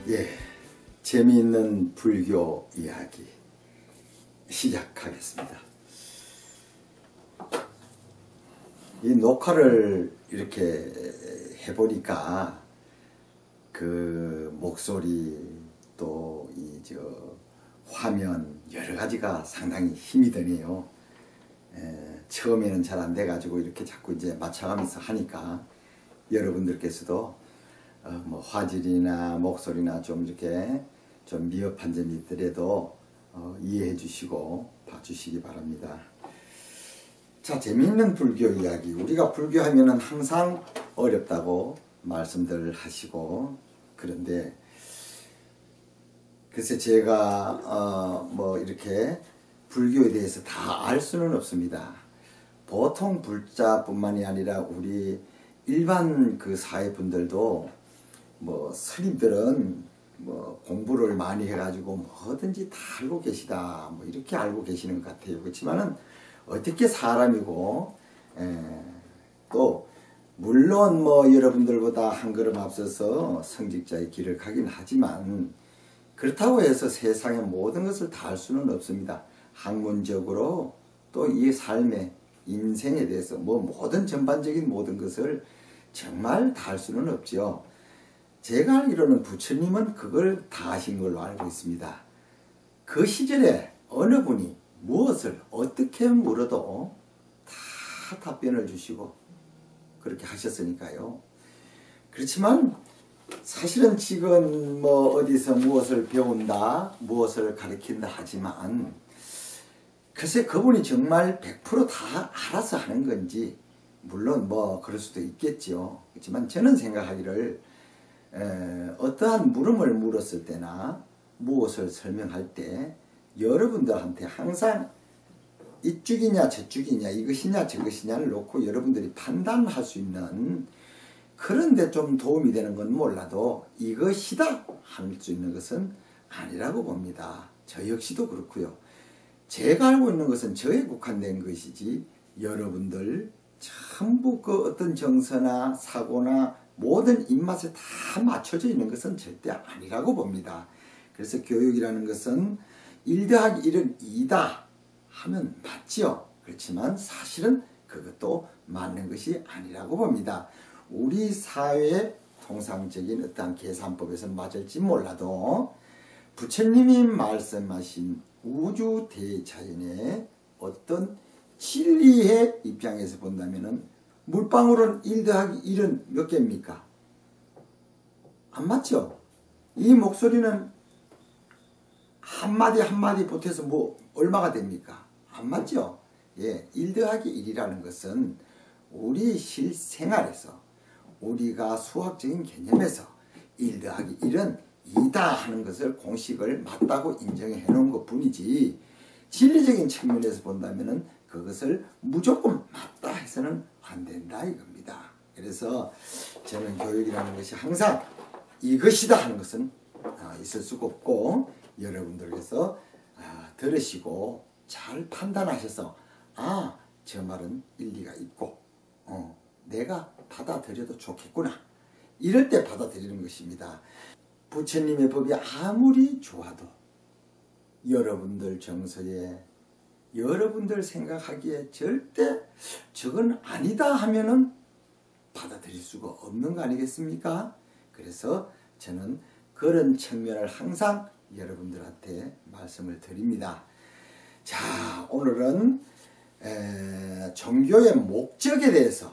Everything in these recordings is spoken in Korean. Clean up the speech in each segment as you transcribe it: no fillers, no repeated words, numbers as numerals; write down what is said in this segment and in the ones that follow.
예, 재미있는 불교 이야기 시작하겠습니다. 이 녹화를 이렇게 해보니까 그 목소리 또 이 화면 여러 가지가 상당히 힘이 드네요. 처음에는 잘 안 돼가지고 이렇게 자꾸 이제 맞춰가면서 하니까 여러분들께서도 뭐 화질이나 목소리나 좀 이렇게 좀 미흡한 점이 있더라도 이해해 주시고 봐주시기 바랍니다. 자, 재미있는 불교 이야기. 우리가 불교하면은 항상 어렵다고 말씀들 하시고, 그런데 글쎄 제가 뭐 이렇게 불교에 대해서 다 알 수는 없습니다. 보통 불자뿐만이 아니라 우리 일반 그 사회분들도 뭐 스님들은 뭐 공부를 많이 해가지고 뭐든지 다 알고 계시다 뭐 이렇게 알고 계시는 것 같아요. 그렇지만은 어떻게 사람이고 또 물론 뭐 여러분들보다 한 걸음 앞서서 성직자의 길을 가긴 하지만 그렇다고 해서 세상의 모든 것을 다 알 수는 없습니다. 학문적으로 또 이 삶의 인생에 대해서 뭐 모든 전반적인 모든 것을 정말 다 알 수는 없죠. 제가 알기로는 부처님은 그걸 다 아신 걸로 알고 있습니다. 그 시절에 어느 분이 무엇을 어떻게 물어도 다 답변을 주시고 그렇게 하셨으니까요. 그렇지만 사실은 지금 뭐 어디서 무엇을 배운다, 무엇을 가르친다 하지만 글쎄 그분이 정말 100% 다 알아서 하는 건지 물론 뭐 그럴 수도 있겠죠. 그렇지만 저는 생각하기를 어떠한 물음을 물었을 때나 무엇을 설명할 때 여러분들한테 항상 이쪽이냐 저쪽이냐 이것이냐 저것이냐를 놓고 여러분들이 판단할 수 있는 그런데 좀 도움이 되는 건 몰라도 이것이다 할 수 있는 것은 아니라고 봅니다. 저 역시도 그렇고요. 제가 알고 있는 것은 저에 국한된 것이지 여러분들 전부 그 어떤 정서나 사고나 모든 입맛에 다 맞춰져 있는 것은 절대 아니라고 봅니다. 그래서 교육이라는 것은 1 더하기 1은 2다 하면 맞지요. 그렇지만 사실은 그것도 맞는 것이 아니라고 봅니다. 우리 사회의 통상적인 어떠한 계산법에서 맞을지 몰라도 부처님이 말씀하신 우주 대자연의 어떤 진리의 입장에서 본다면은 물방울은 1 더하기 1은 몇 개입니까? 안 맞죠? 이 목소리는 한마디 한마디 보태서 뭐 얼마가 됩니까? 안 맞죠? 예, 1 더하기 1이라는 것은 우리 실생활에서 우리가 수학적인 개념에서 1 더하기 1은 2다 하는 것을 공식을 맞다고 인정해 놓은 것 뿐이지 진리적인 측면에서 본다면은 그것을 무조건 맞다 해서는 안 된다 이겁니다. 그래서 저는 교육이라는 것이 항상 이것이다 하는 것은 있을 수가 없고 여러분들께서 들으시고 잘 판단하셔서 저 말은 일리가 있고 내가 받아들여도 좋겠구나 이럴 때 받아들이는 것입니다. 부처님의 법이 아무리 좋아도 여러분들 정서에 여러분들 생각하기에 절대 저건 아니다 하면은 받아들일 수가 없는 거 아니겠습니까? 그래서 저는 그런 측면을 항상 여러분들한테 말씀을 드립니다. 자, 오늘은 종교의 목적에 대해서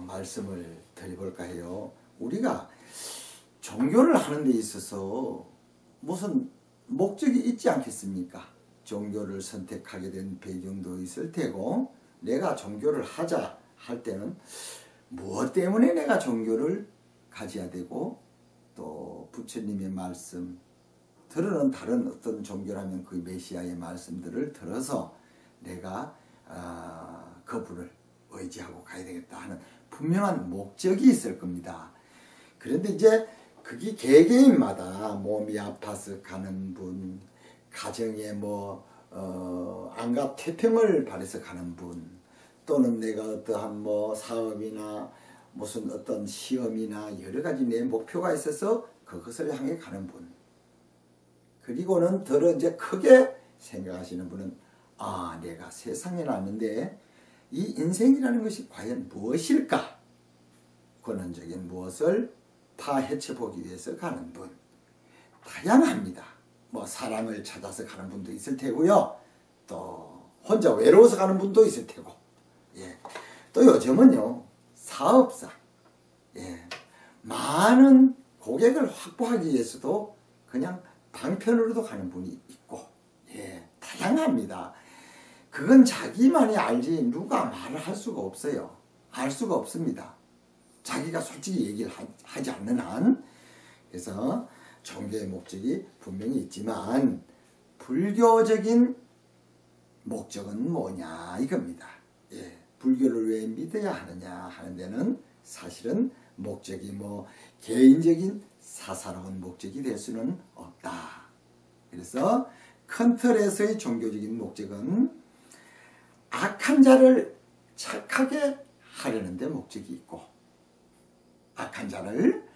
말씀을 드려볼까 해요. 우리가 종교를 하는 데 있어서 무슨 목적이 있지 않겠습니까? 종교를 선택하게 된 배경도 있을 테고 내가 종교를 하자 할 때는 무엇 때문에 내가 종교를 가져야 되고 또 부처님의 말씀 들으는 다른 어떤 종교라면 그 메시아의 말씀들을 들어서 내가 그분을 의지하고 가야 되겠다 하는 분명한 목적이 있을 겁니다. 그런데 이제 그게 개개인마다 몸이 아파서 가는 분, 가정에 뭐 안과 태평을 바래서 가는 분, 또는 내가 어떠한 뭐 사업이나 무슨 어떤 시험이나 여러 가지 내 목표가 있어서 그것을 향해 가는 분. 그리고는 더 이제 크게 생각하시는 분은 내가 세상에 왔는데 이 인생이라는 것이 과연 무엇일까? 근원적인 무엇을 파헤쳐 보기 위해서 가는 분. 다양합니다. 뭐 사랑을 찾아서 가는 분도 있을 테고요. 또 혼자 외로워서 가는 분도 있을 테고. 예. 또 요즘은요. 사업사. 예. 많은 고객을 확보하기 위해서도 그냥 방편으로도 가는 분이 있고. 예. 다양합니다. 그건 자기만이 알지 누가 말을 할 수가 없어요. 알 수가 없습니다. 자기가 솔직히 얘기를 하지 않는 한. 그래서 종교의 목적이 분명히 있지만 불교적인 목적은 뭐냐 이겁니다. 예, 불교를 왜 믿어야 하느냐 하는 데는 사실은 목적이 뭐 개인적인 사사로운 목적이 될 수는 없다. 그래서 큰 틀에서의 종교적인 목적은 악한 자를 착하게 하려는 데 목적이 있고 악한 자를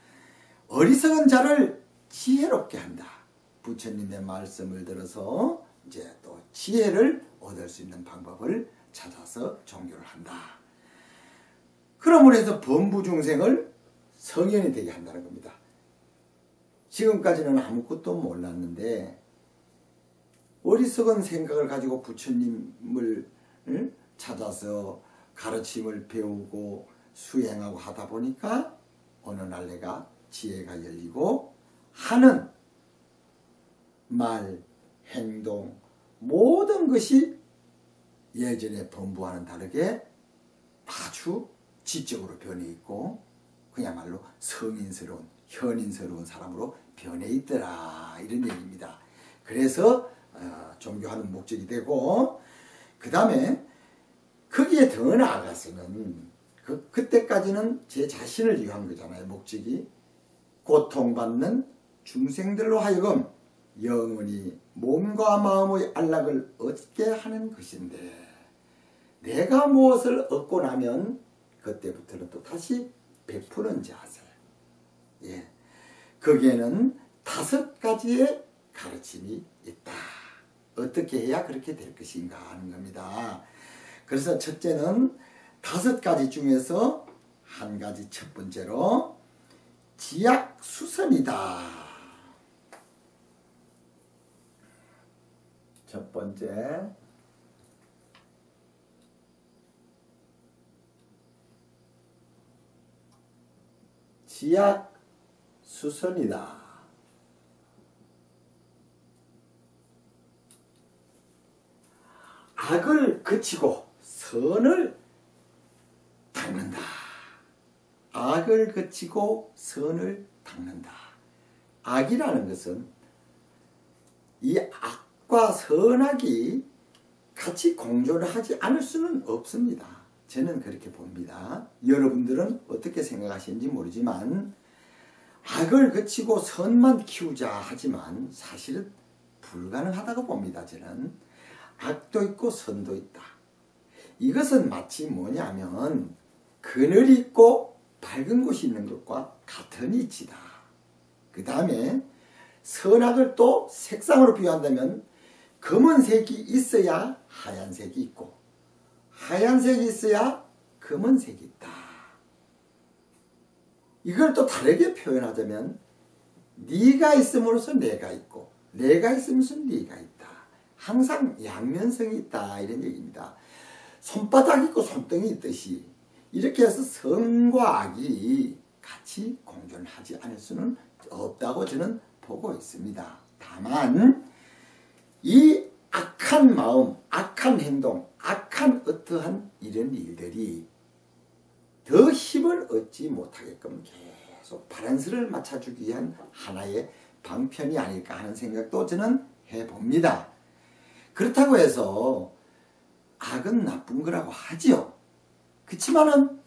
어리석은 자를 지혜롭게 한다. 부처님의 말씀을 들어서 이제 또 지혜를 얻을 수 있는 방법을 찾아서 종교를 한다. 그러므로 해서 범부중생을 성현이 되게 한다는 겁니다. 지금까지는 아무것도 몰랐는데 어리석은 생각을 가지고 부처님을 찾아서 가르침을 배우고 수행하고 하다 보니까 어느 날 내가 지혜가 열리고 하는 말, 행동 모든 것이 예전의 범부와는 다르게 아주 지적으로 변해 있고 그야말로 성인스러운 현인스러운 사람으로 변해 있더라 이런 얘기입니다. 그래서 종교하는 목적이 되고 그 다음에 거기에 더 나아가서는 그때까지는 제 자신을 위한 거잖아요. 목적이 고통받는 중생들로 하여금 영원히 몸과 마음의 안락을 얻게 하는 것인데 내가 무엇을 얻고 나면 그때부터는 또 다시 베푸는 자세. 예. 거기에는 5가지의 가르침이 있다. 어떻게 해야 그렇게 될 것인가 하는 겁니다. 그래서 첫째는 5가지 중에서 한 가지 첫 번째로 지약수선이다. 첫 번째 지약수선이다. 악을 그치고 선을 닦는다. 악을 그치고 선을 닦는다. 악이라는 것은 이 악과 선악이 같이 공존을 하지 않을 수는 없습니다. 저는 그렇게 봅니다. 여러분들은 어떻게 생각하시는지 모르지만 악을 그치고 선만 키우자 하지만 사실은 불가능하다고 봅니다. 저는 악도 있고 선도 있다. 이것은 마치 뭐냐면 그늘이 있고 밝은 곳이 있는 것과 같은 이치다. 그 다음에 선악을 또 색상으로 비유한다면 검은색이 있어야 하얀색이 있고 하얀색이 있어야 검은색이 있다. 이걸 또 다르게 표현하자면 네가 있음으로써 내가 있고 내가 있으면서 네가 있다. 항상 양면성이 있다 이런 얘기입니다. 손바닥 있고 손등이 있듯이 이렇게 해서 선과 악이 같이 공존하지 않을 수는 없다고 저는 보고 있습니다. 다만 이 악한 마음, 악한 행동, 악한 어떠한 이런 일들이 더 힘을 얻지 못하게끔 계속 바란스를 맞춰주기 위한 하나의 방편이 아닐까 하는 생각도 저는 해봅니다. 그렇다고 해서 악은 나쁜 거라고 하지요. 그렇지만은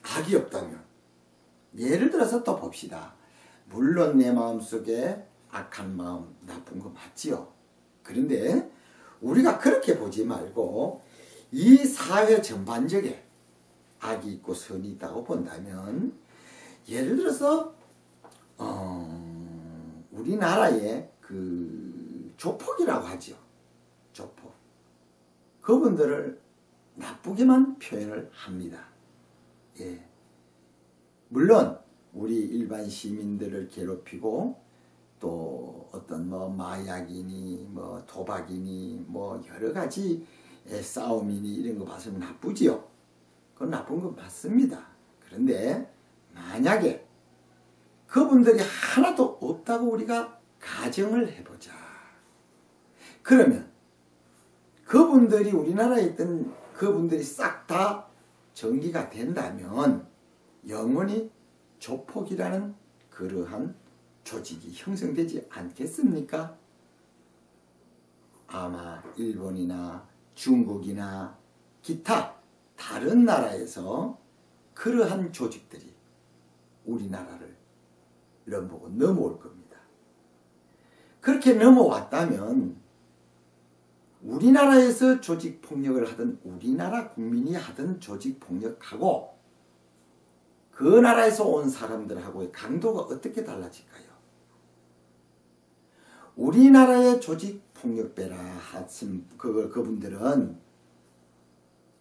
악이 없다면 예를 들어서 또 봅시다. 물론 내 마음속에 악한 마음, 나쁜 거 맞지요. 그런데 우리가 그렇게 보지 말고 이 사회 전반적에 악이 있고 선이 있다고 본다면, 예를 들어서 우리나라의 그 조폭이라고 하죠. 조폭. 그분들을 나쁘게만 표현을 합니다. 예. 물론 우리 일반 시민들을 괴롭히고 또 어떤 뭐 마약이니 뭐 도박이니 뭐 여러 가지 싸움이니 이런 거 봐서는 나쁘지요. 그건 나쁜 건 맞습니다. 그런데 만약에 그분들이 하나도 없다고 우리가 가정을 해보자. 그러면 그분들이 우리나라에 있던 그분들이 싹 다 정리가 된다면 영원히 조폭이라는 그러한 조직이 형성되지 않겠습니까? 아마 일본이나 중국이나 기타 다른 나라에서 그러한 조직들이 우리나라를 넘보고 넘어올 겁니다. 그렇게 넘어왔다면 우리나라에서 조직폭력을 하던 우리나라 국민이 하던 조직폭력하고 그 나라에서 온 사람들하고의 강도가 어떻게 달라질까요? 우리나라의 조직폭력배라 하신 그분들은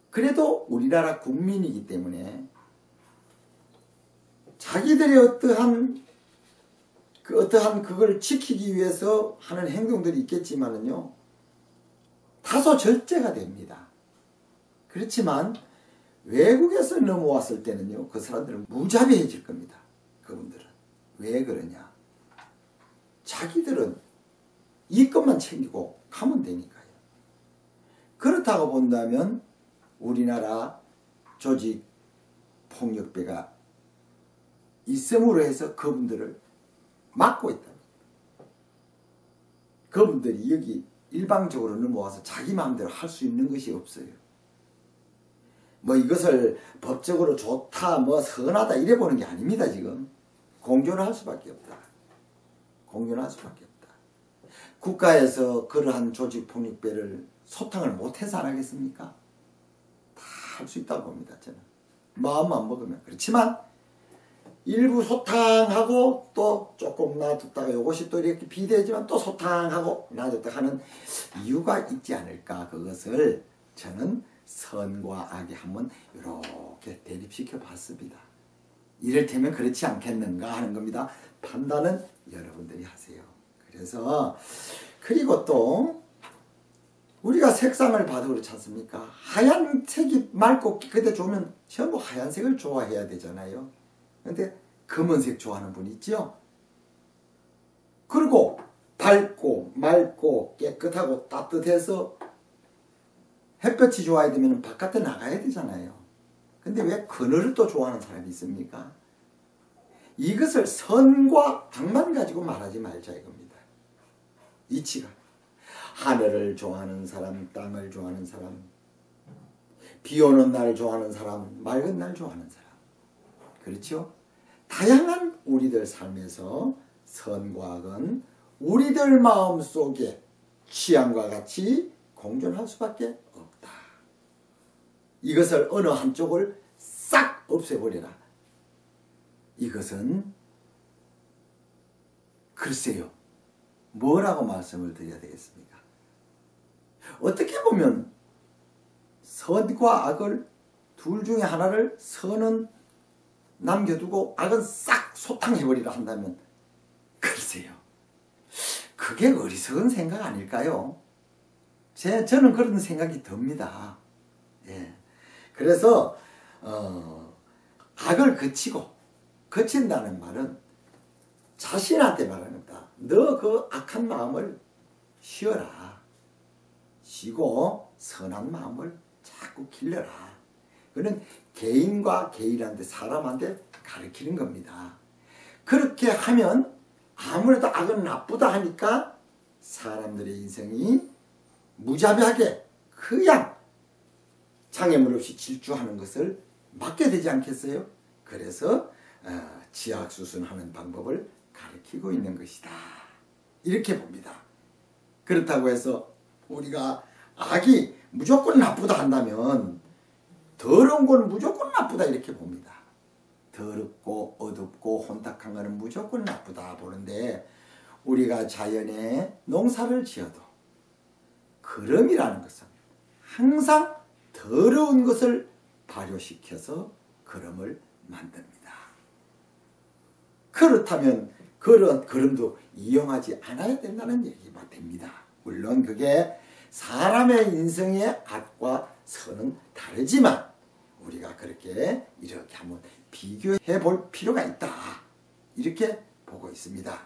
그래도 우리나라 국민이기 때문에 자기들의 어떠한 그걸 지키기 위해서 하는 행동들이 있겠지만은요, 다소 절제가 됩니다. 그렇지만 외국에서 넘어왔을 때는요, 그 사람들은 무자비해질 겁니다. 그분들은. 왜 그러냐? 자기들은 이 것만 챙기고 가면 되니까요. 그렇다고 본다면 우리나라 조직 폭력배가 있음으로 해서 그분들을 막고 있다. 그분들이 여기 일방적으로 넘어와서 자기 마음대로 할 수 있는 것이 없어요. 뭐 이것을 법적으로 좋다, 뭐 선하다 이래 보는 게 아닙니다. 지금 공존할 수밖에 없다. 공존할 수밖에 없다. 국가에서 그러한 조직 폭력배를 소탕을 못해서 안 하겠습니까? 다 할 수 있다고 봅니다. 저는 마음만 먹으면. 그렇지만 일부 소탕하고 또 조금 놔뒀다가 이것이 또 이렇게 비대해지만 또 소탕하고 놔뒀다 하는 이유가 있지 않을까. 그것을 저는 선과 악이 한번 이렇게 대립시켜 봤습니다. 이를테면 그렇지 않겠는가 하는 겁니다. 판단은 여러분들이 하세요. 그래서 그리고 또 우리가 색상을 봐도 그렇지 않습니까? 하얀색이 맑고 그때 좋으면 전부 하얀색을 좋아해야 되잖아요. 근데 검은색 좋아하는 분 있죠? 그리고 밝고 맑고 깨끗하고 따뜻해서 햇볕이 좋아야 되면 바깥에 나가야 되잖아요. 근데 왜 그늘을 또 좋아하는 사람이 있습니까? 이것을 선과 악만 가지고 말하지 말자 이겁니다. 이치가. 하늘을 좋아하는 사람, 땅을 좋아하는 사람, 비 오는 날 좋아하는 사람, 맑은 날 좋아하는 사람. 그렇죠? 다양한 우리들 삶에서 선과 악은 우리들 마음속에 취향과 같이 공존할 수밖에 없다. 이것을 어느 한쪽을 싹 없애버려라. 이것은 글쎄요. 뭐라고 말씀을 드려야 되겠습니까? 어떻게 보면 선과 악을 둘 중에 하나를 선은 남겨두고 악은 싹 소탕해버리라 한다면 글쎄요. 그게 어리석은 생각 아닐까요? 저는 그런 생각이 듭니다. 예. 그래서 악을 거친다는 말은 자신한테 말하는 거다. 너 그 악한 마음을 쉬어라. 쉬고 선한 마음을 자꾸 길러라. 그는 개인과 개인한테 사람한테 가르치는 겁니다. 그렇게 하면 아무래도 악은 나쁘다 하니까 사람들의 인생이 무자비하게 그냥 장애물 없이 질주하는 것을 막게 되지 않겠어요? 그래서 지약수순하는 방법을 가르치고 있는 것이다. 이렇게 봅니다. 그렇다고 해서 우리가 악이 무조건 나쁘다 한다면 더 더러운 건 무조건 나쁘다 이렇게 봅니다. 더럽고 어둡고 혼탁한 거는 무조건 나쁘다 보는데, 우리가 자연에 농사를 지어도 거름이라는 것은 항상 더러운 것을 발효시켜서 거름을 만듭니다. 그렇다면 그런 거름도 이용하지 않아야 된다는 얘기가 됩니다. 물론 그게 사람의 인생의 악과 선은 다르지만 우리가 그렇게 이렇게 한번 비교해 볼 필요가 있다, 이렇게 보고 있습니다.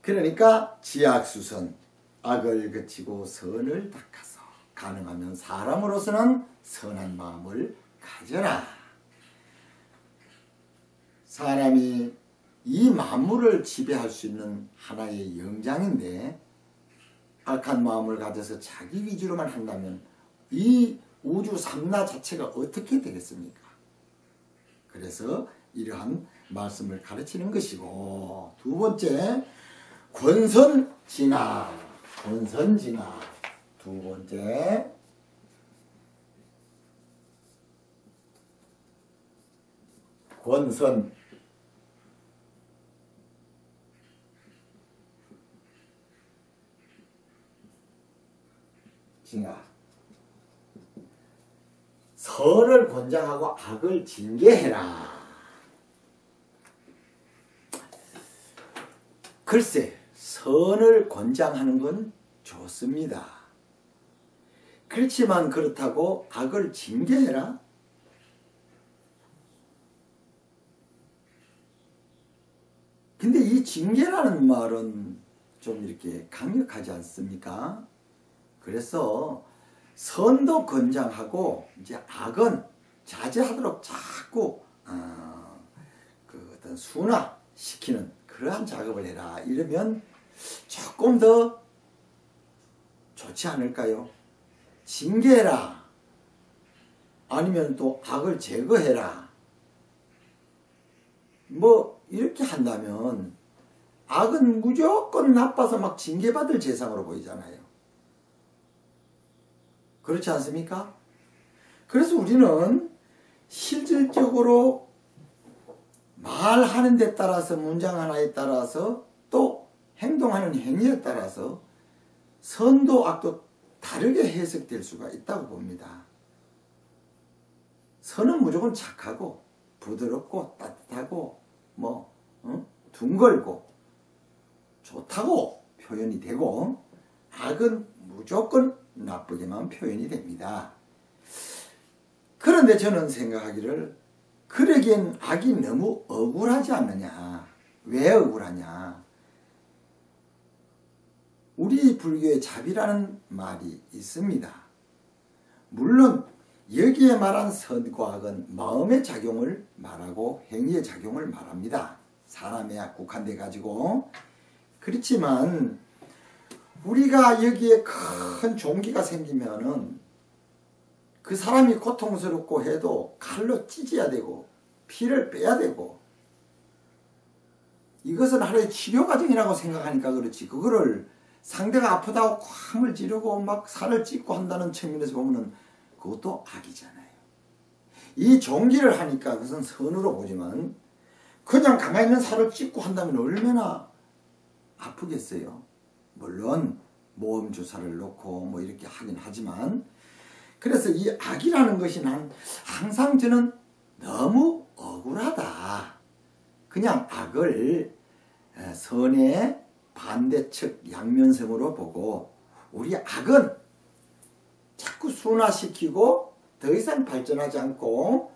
그러니까 지약수선, 악을 그치고 선을 닦아서 가능하면 사람으로서는 선한 마음을 가져라. 사람이 이 만물을 지배할 수 있는 하나의 영장인데, 악한 마음을 가져서 자기 위주로만 한다면 이 우주 삼라 자체가 어떻게 되겠습니까? 그래서 이러한 말씀을 가르치는 것이고, 두 번째, 권선징악. 권선징악. 두 번째, 권선. 징악. 선을 권장하고 악을 징계해라. 글쎄, 선을 권장하는 건 좋습니다. 그렇지만 그렇다고 악을 징계해라? 근데 이 징계라는 말은 좀 이렇게 강력하지 않습니까? 그래서 선도 권장하고 이제 악은 자제하도록 자꾸 그 어떤 순화시키는 그러한 작업을 해라, 이러면 조금 더 좋지 않을까요? 징계해라, 아니면 또 악을 제거해라, 뭐 이렇게 한다면 악은 무조건 나빠서 막 징계받을 대상으로 보이잖아요. 그렇지 않습니까? 그래서 우리는 실질적으로 말하는 데 따라서, 문장 하나에 따라서, 또 행동하는 행위에 따라서 선도 악도 다르게 해석될 수가 있다고 봅니다. 선은 무조건 착하고 부드럽고 따뜻하고 둥글고 좋다고 표현이 되고, 악은 무조건 나쁘게만 표현이 됩니다. 그런데 저는 생각하기를, 그러기엔 악이 너무 억울하지 않느냐. 왜 억울하냐? 우리 불교의 자비라는 말이 있습니다. 물론 여기에 말한 선과 악은 마음의 작용을 말하고 행위의 작용을 말합니다. 사람에 국한돼 가지고. 그렇지만 우리가 여기에 큰 종기가 생기면은 그 사람이 고통스럽고 해도 칼로 찢어야 되고 피를 빼야 되고, 이것은 하나의 치료 과정이라고 생각하니까 그렇지, 그거를 상대가 아프다고 쾅을 지르고 막 살을 찢고 한다는 측면에서 보면은 그것도 악이잖아요. 이 종기를 하니까 그것은 선으로 보지만, 그냥 가만히 있는 살을 찢고 한다면 얼마나 아프겠어요. 물론 모험 주사를 놓고 뭐 이렇게 하긴 하지만, 그래서 이 악이라는 것이 난 항상 저는 너무 억울하다. 그냥 악을 선의 반대측 양면성으로 보고, 우리 악은 자꾸 순화시키고 더 이상 발전하지 않고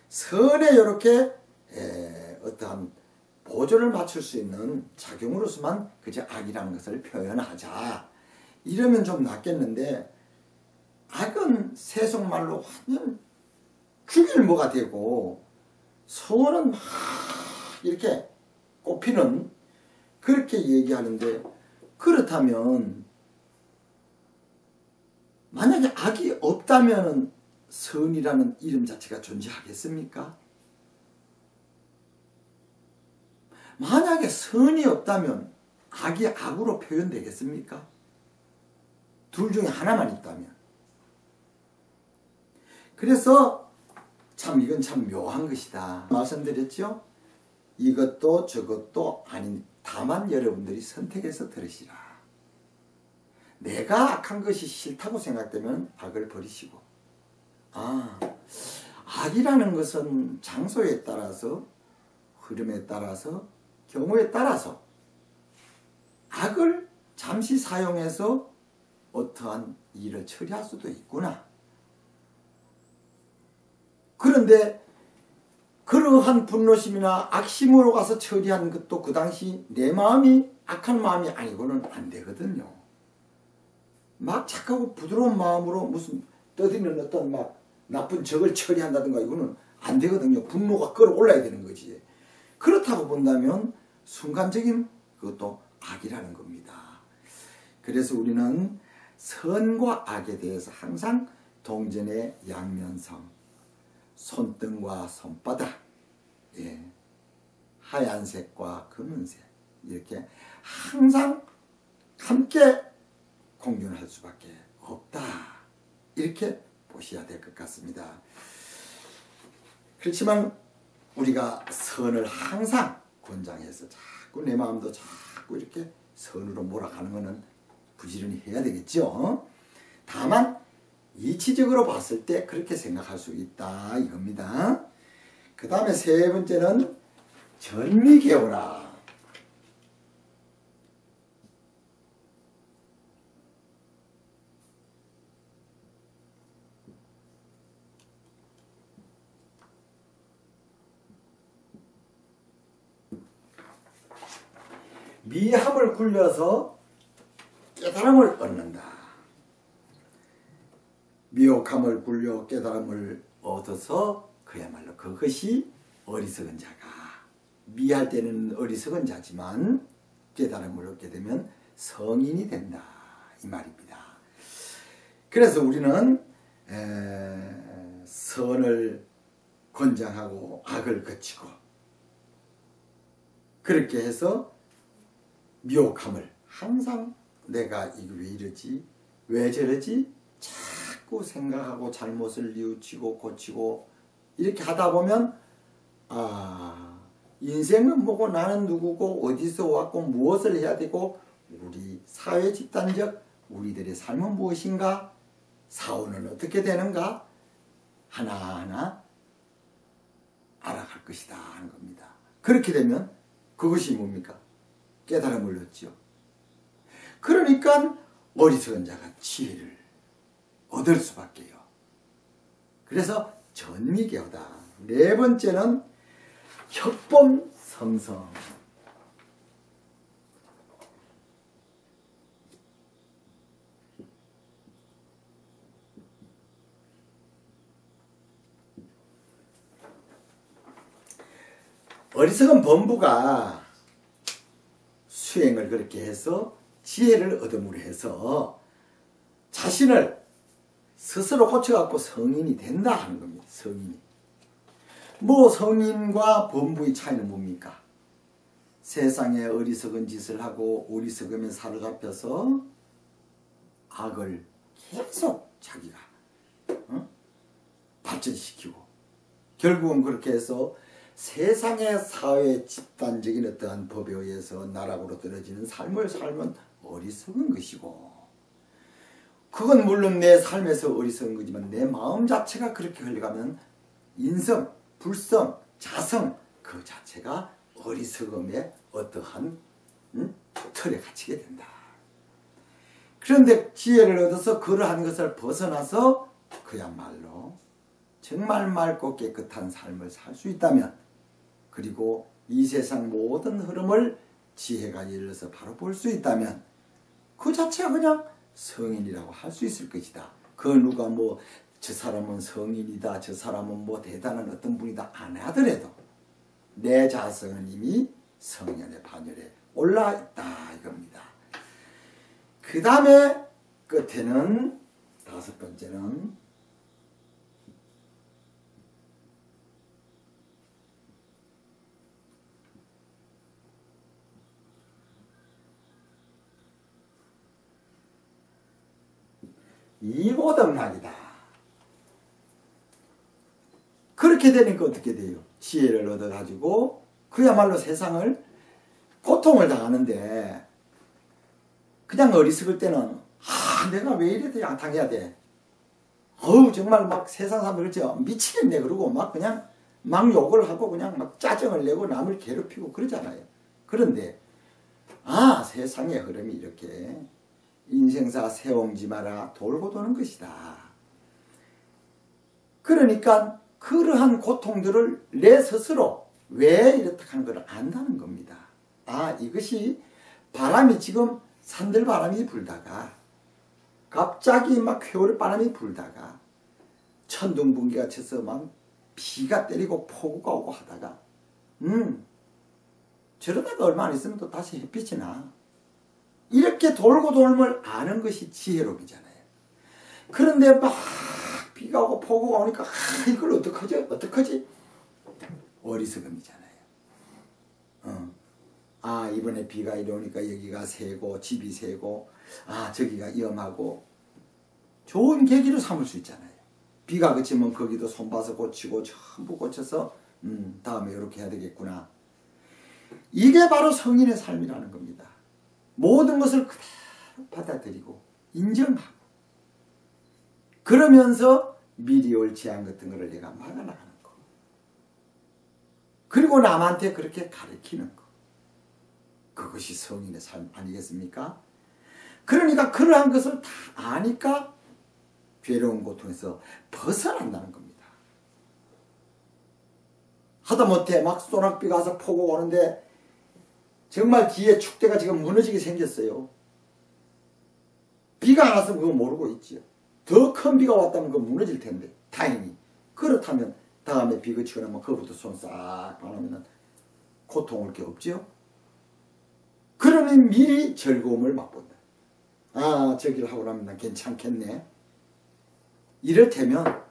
선에 이렇게 어떠한 보조를 맞출 수 있는 작용으로서만 그저 악이라는 것을 표현하자, 이러면 좀 낫겠는데, 악은 세속말로 완전 죽일모가 되고 선은 막 이렇게 꼽히는, 그렇게 얘기하는데, 그렇다면 만약에 악이 없다면 선이라는 이름 자체가 존재하겠습니까? 만약에 선이 없다면 악이 악으로 표현되겠습니까? 둘 중에 하나만 있다면. 그래서 참 이건 참 묘한 것이다. 말씀드렸죠? 이것도 저것도 아닌 다만 여러분들이 선택해서 들으시라. 내가 악한 것이 싫다고 생각되면 악을 버리시고, 악이라는 것은 장소에 따라서, 흐름에 따라서, 경우에 따라서 악을 잠시 사용해서 어떠한 일을 처리할 수도 있구나. 그런데 그러한 분노심이나 악심으로 가서 처리한 것도 그 당시 내 마음이 악한 마음이 아니고는 안 되거든요. 막 착하고 부드러운 마음으로 무슨 떠드는 어떤 막 나쁜 적을 처리한다든가 이거는 안 되거든요. 분노가 끌어올라야 되는 거지. 그렇다고 본다면 순간적인 그것도 악이라는 겁니다. 그래서 우리는 선과 악에 대해서 항상 동전의 양면성, 손등과 손바닥, 하얀색과 검은색 이렇게 항상 함께 공존할 수밖에 없다. 이렇게 보셔야 될 것 같습니다. 그렇지만 우리가 선을 항상 권장해서 자꾸 내 마음도 자꾸 이렇게 선으로 몰아가는 것은 부지런히 해야 되겠죠. 다만 이치적으로 봤을 때 그렇게 생각할 수 있다 이겁니다. 그 다음에 세 번째는 전미개오라. 미함을 굴려서 깨달음을 얻는다. 미혹함을 굴려 깨달음을 얻어서 그야말로 그것이 어리석은 자가, 미할 때는 어리석은 자지만 깨달음을 얻게 되면 성인이 된다 이 말입니다. 그래서 우리는 선을 권장하고 악을 거치고 그렇게 해서 미혹함을 항상 내가 이거 왜 이러지? 왜 저러지? 자꾸 생각하고 잘못을 뉘우치고 고치고 이렇게 하다 보면 인생은 뭐고 나는 누구고 어디서 왔고 무엇을 해야 되고 우리 사회 집단적 우리들의 삶은 무엇인가? 사후는 어떻게 되는가? 하나하나 알아갈 것이다 하는 겁니다. 그렇게 되면 그것이 뭡니까? 깨달음을 얻죠. 그러니까 어리석은 자가 지혜를 얻을 수밖에요. 그래서 전미개오다. 네 번째는 협범성성. 어리석은 범부가 수행을 그렇게 해서 지혜를 얻음으로 해서 자신을 스스로 고쳐갖고 성인이 된다 하는 겁니다. 성인이. 뭐 성인과 범부의 차이는 뭡니까? 세상에 어리석은 짓을 하고 어리석으면 살아가면서 악을 계속 자기가 발전시키고 결국은 그렇게 해서 세상의 사회 집단적인 어떠한 법에 의해서 나락으로 떨어지는 삶을 살면 어리석은 것이고 그건 물론 내 삶에서 어리석은 거지만 내 마음 자체가 그렇게 흘러가면 인성, 불성, 자성 그 자체가 어리석음의 어떠한 틀에 갇히게 된다. 그런데 지혜를 얻어서 그러한 것을 벗어나서 그야말로 정말 맑고 깨끗한 삶을 살 수 있다면 그리고 이 세상 모든 흐름을 지혜가 일러서 바로 볼 수 있다면 그 자체가 그냥 성인이라고 할 수 있을 것이다. 그 누가 뭐 저 사람은 성인이다 저 사람은 뭐 대단한 어떤 분이다 안 하더라도 내 자성은 이미 성년의 반열에 올라있다 이겁니다. 그 다음에 끝에는 다섯 번째는 이고등락이다. 그렇게 되니까 어떻게 돼요? 지혜를 얻어가지고 그야말로 세상을 고통을 당하는데 그냥 어리석을 때는 내가 왜 이래 당해야 돼? 정말 막 세상 사람들 그렇죠? 미치겠네 그러고 막 그냥 막 욕을 하고 그냥 막 짜증을 내고 남을 괴롭히고 그러잖아요. 그런데 세상의 흐름이 이렇게 인생사 세옹지 마라 돌고 도는 것이다. 그러니까 그러한 고통들을 내 스스로 왜 이렇다 하는 걸 안다는 겁니다. 이것이 바람이 지금 산들바람이 불다가 갑자기 막 쾌오르바람이 불다가 천둥번개가 쳐서 막 비가 때리고 폭우가 오고 하다가 저러다가 얼마 안 있으면 또 다시 햇빛이 나. 이렇게 돌고 돌면 아는 것이 지혜롭이잖아요. 그런데 막 비가 오고 폭우가 오니까 이걸 어떡하지? 어리석음이잖아요. 이번에 비가 이리 오니까 여기가 새고 집이 새고 저기가 위험하고 좋은 계기로 삼을 수 있잖아요. 비가 그치면 거기도 손봐서 고치고 전부 고쳐서 다음에 이렇게 해야 되겠구나. 이게 바로 성인의 삶이라는 겁니다. 모든 것을 그대로 받아들이고 인정하고 그러면서 미리 옳지 않은 같은 것을 내가 막아나가는 거. 그리고 남한테 그렇게 가르치는 거. 그것이 성인의 삶 아니겠습니까? 그러니까 그러한 것을 다 아니까 괴로운 고통에서 벗어난다는 겁니다. 하다못해 막 소낙비가 와서 폭우가 오는데 정말 뒤에 축대가 지금 무너지게 생겼어요. 비가 안 왔으면 그거 모르고 있지요. 더 큰 비가 왔다면 그거 무너질 텐데 다행히. 그렇다면 다음에 비 그치고 나면 그거부터 손 싹 바르면 고통올 게 없지요. 그러면 미리 즐거움을 맛본다. 저기를 하고 나면 난 괜찮겠네. 이를테면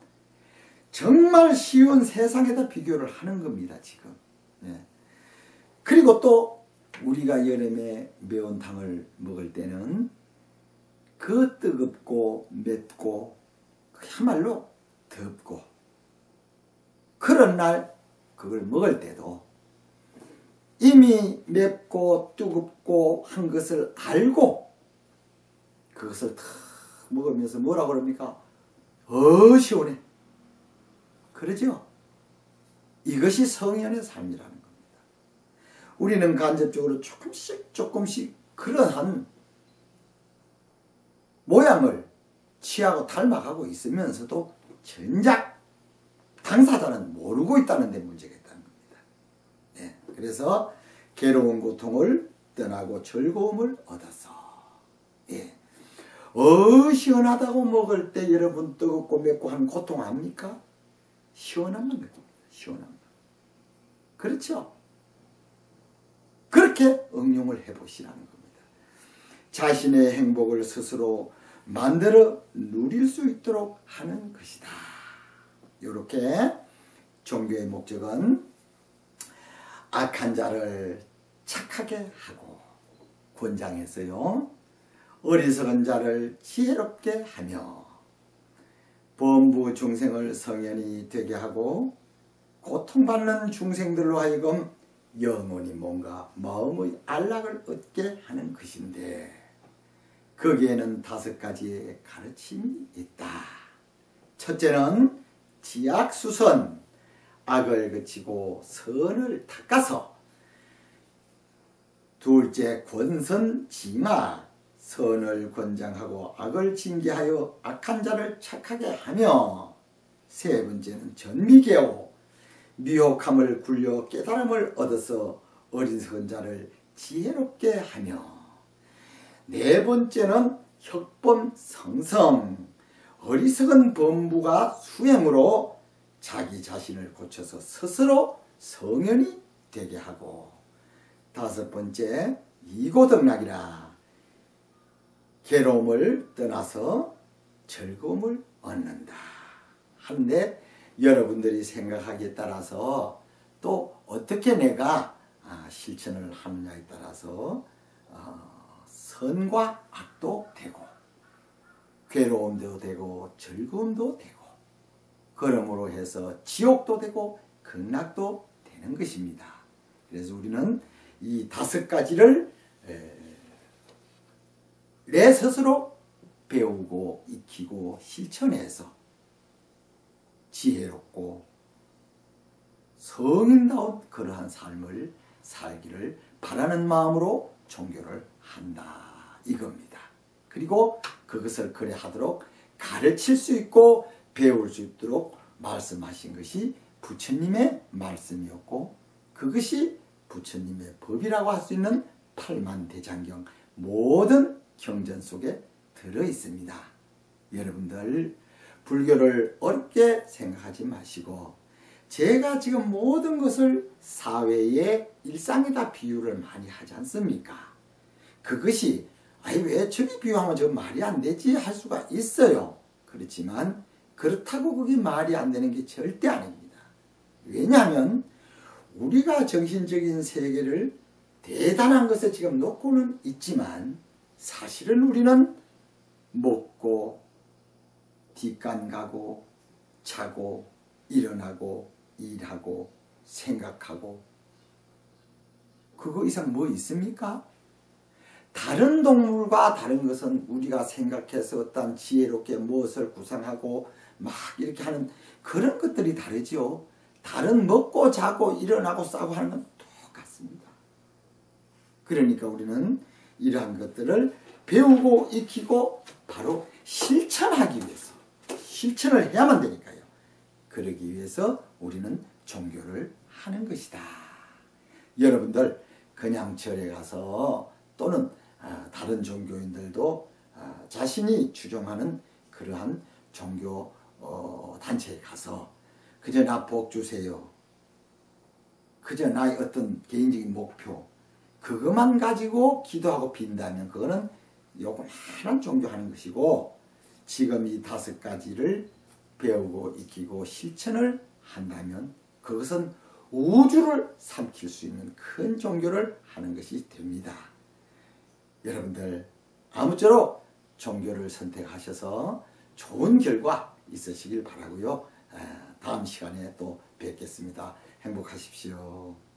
정말 쉬운 세상에다 비교를 하는 겁니다. 지금. 그리고 또 우리가 여름에 매운탕을 먹을 때는 그 뜨겁고 맵고 그야말로 덥고 그런 날 그걸 먹을 때도 이미 맵고 뜨겁고 한 것을 알고 그것을 탁 먹으면서 뭐라고 그럽니까? 시원해. 그러죠? 이것이 성현의 삶이라는 겁니다. 우리는 간접적으로 조금씩 그러한 모양을 취하고 닮아가고 있으면서도 정작 당사자는 모르고 있다는 데 문제가 있다는 겁니다. 그래서 괴로운 고통을 떠나고 즐거움을 얻어서 시원하다고 먹을 때 여러분 뜨겁고 맵고 하는 고통 압니까? 시원함만 느낍니다. 시원함만. 그렇죠? 그렇게 응용을 해보시라는 겁니다. 자신의 행복을 스스로 만들어 누릴 수 있도록 하는 것이다. 이렇게 종교의 목적은 악한 자를 착하게 하고 권장했어요. 어리석은 자를 지혜롭게 하며 범부 중생을 성현이 되게 하고 고통받는 중생들로 하여금 영원히 뭔가 마음의 안락을 얻게 하는 것인데 거기에는 5가지의 가르침이 있다. 첫째는 지악수선, 악을 그치고 선을 닦아서. 둘째 권선징악, 선을 권장하고 악을 징계하여 악한 자를 착하게 하며. 세 번째는 전미계오, 미혹함을 굴려 깨달음을 얻어서 어리석은 자를 지혜롭게 하며. 네 번째는 혁범성성, 어리석은 범부가 수행으로 자기 자신을 고쳐서 스스로 성현이 되게 하고. 다섯 번째 이고덕락이라, 괴로움을 떠나서 즐거움을 얻는다 하는데 여러분들이 생각하기에 따라서 또 어떻게 내가 실천을 하느냐에 따라서 선과 악도 되고 괴로움도 되고 즐거움도 되고 그러므로 해서 지옥도 되고 극락도 되는 것입니다. 그래서 우리는 이 5가지를 내 스스로 배우고 익히고 실천해서 지혜롭고 성인다운 그러한 삶을 살기를 바라는 마음으로 종교를 한다 이겁니다. 그리고 그것을 그래 하도록 가르칠 수 있고 배울 수 있도록 말씀하신 것이 부처님의 말씀이었고 그것이 부처님의 법이라고 할 수 있는 팔만대장경 모든 경전 속에 들어 있습니다. 여러분들 불교를 어렵게 생각하지 마시고 제가 지금 모든 것을 사회의 일상에다 비유를 많이 하지 않습니까? 그것이 왜 저리 비유하면 저 말이 안 되지 할 수가 있어요. 그렇지만 그렇다고 그게 말이 안 되는 게 절대 아닙니다. 왜냐하면 우리가 정신적인 세계를 대단한 것에 지금 놓고는 있지만 사실은 우리는 먹고 뒷간 가고 자고 일어나고 일하고 생각하고 그거 이상 뭐 있습니까? 다른 동물과 다른 것은 우리가 생각해서 어떤 지혜롭게 무엇을 구상하고 막 이렇게 하는 그런 것들이 다르지요. 다른 먹고 자고 일어나고 싸고 하는 건 똑같습니다. 그러니까 우리는 이러한 것들을 배우고 익히고 바로 실천하기 위해서 실천을 해야만 되니까요. 그러기 위해서 우리는 종교를 하는 것이다. 여러분들 그냥 절에 가서 또는 다른 종교인들도 자신이 추종하는 그러한 종교 단체에 가서 그저 나 복 주세요. 그저 나의 어떤 개인적인 목표 그것만 가지고 기도하고 빈다면 그거는 요만한 종교하는 것이고 지금 이 5가지를 배우고 익히고 실천을 한다면 그것은 우주를 삼킬 수 있는 큰 종교를 하는 것이 됩니다. 여러분들 아무쪼록 종교를 선택하셔서 좋은 결과 있으시길 바라고요. 다음 시간에 또 뵙겠습니다. 행복하십시오.